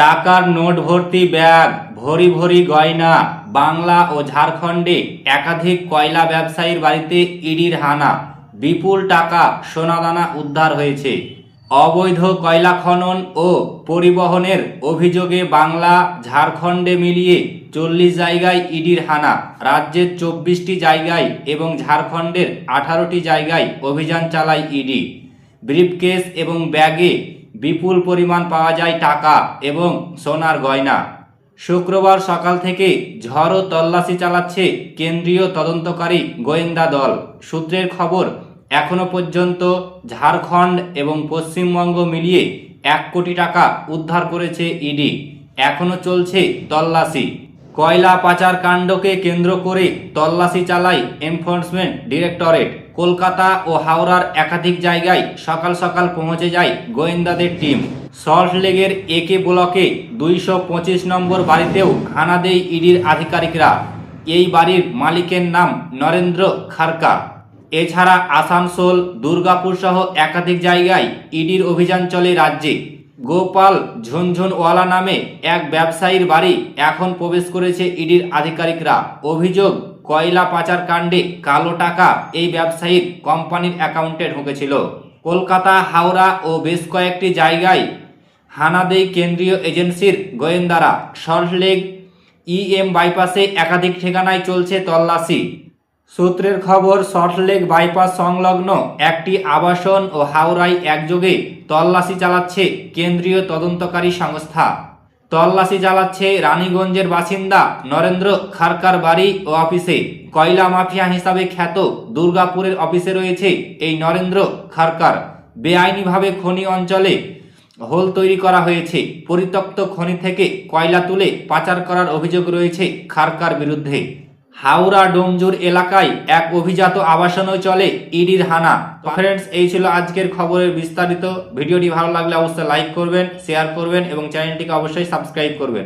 টাকার নোট ভর্তি ব্যাগ, ভরি ভরি গয়না। বাংলা ও ঝাড়খণ্ডে একাধিক কয়লা ব্যবসায়ীর বাড়িতে ইডির হানা। বিপুল টাকা সোনাদানা উদ্ধার হয়েছে। অবৈধ কয়লা খনন ও পরিবহনের অভিযোগে বাংলা ঝাড়খণ্ডে মিলিয়ে 40 জায়গায় ইডির হানা। রাজ্যের 24টি জায়গায় এবং ঝাড়খণ্ডের 18টি জায়গায় অভিযান চালায় ইডি। ব্রিফকেস এবং ব্যাগে বিপুল পরিমাণ পাওয়া যায় টাকা এবং সোনার গয়না। শুক্রবার সকাল থেকে ঝড়ো তল্লাশি চালাচ্ছে কেন্দ্রীয় তদন্তকারী গোয়েন্দা দল। সূত্রের খবর, এখনো পর্যন্ত ঝাড়খণ্ড এবং পশ্চিমবঙ্গ মিলিয়ে 1 কোটি টাকা উদ্ধার করেছে ইডি। এখনো চলছে তল্লাশি। কয়লা পাচার কাণ্ডকে কেন্দ্র করে তল্লাশি চালায় এনফোর্সমেন্ট ডিরেক্টরেট। কলকাতা ও হাওড়ার একাধিক জায়গায় সকাল সকাল পৌঁছে যায় গোয়েন্দাদের টিম। সল্টলেকের একে ব্লকে 225 নম্বর বাড়িতেও হানা দেয় ইডির আধিকারিকরা। এই বাড়ির মালিকের নাম নরেন্দ্র খারকা। এছাড়া আসানসোল, দুর্গাপুর সহ একাধিক জায়গায় ইডির অভিযান চলে রাজ্যে। গোপাল ঝুনঝুনওয়ালা নামে এক ব্যবসায়ীর বাড়ি এখন প্রবেশ করেছে ইডির আধিকারিকরা। অভিযোগ, কয়লা পাচার কাণ্ডে কালো টাকা এই ব্যবসায়ীর কোম্পানির অ্যাকাউন্টে ঢুকেছিল। কলকাতা, হাওড়া ও বেশ কয়েকটি জায়গায় হানা দেয় কেন্দ্রীয় এজেন্সির গোয়েন্দারা। সল্টলেক EM বাইপাসে একাধিক ঠিকানায় চলছে তল্লাশি। সূত্রের খবর, সল্টলেক বাইপাস সংলগ্ন একটি আবাসন ও হাওড়ায় একযোগে তল্লাশি চালাচ্ছে কেন্দ্রীয় তদন্তকারী সংস্থা। তল্লাশি চালাচ্ছে রানীগঞ্জের বাসিন্দা নরেন্দ্র খারকার বাড়ি ও অফিসে। কয়লা মাফিয়া হিসাবে খ্যাত দুর্গাপুরের অফিসে রয়েছে এই নরেন্দ্র খারকার। বেআইনিভাবে খনি অঞ্চলে হোল তৈরি করা হয়েছে। পরিত্যক্ত খনি থেকে কয়লা তুলে পাচার করার অভিযোগ রয়েছে খারকার বিরুদ্ধে। হাওড়া ডোমজুর এলাকায় এক অভিজাত আবাসনও চলে ইডির হানা। তো ফ্রেন্ডস, এই ছিল আজকের খবরের বিস্তারিত। ভিডিওটি ভালো লাগলে অবশ্যই লাইক করবেন, শেয়ার করবেন এবং চ্যানেলটিকে অবশ্যই সাবস্ক্রাইব করবেন।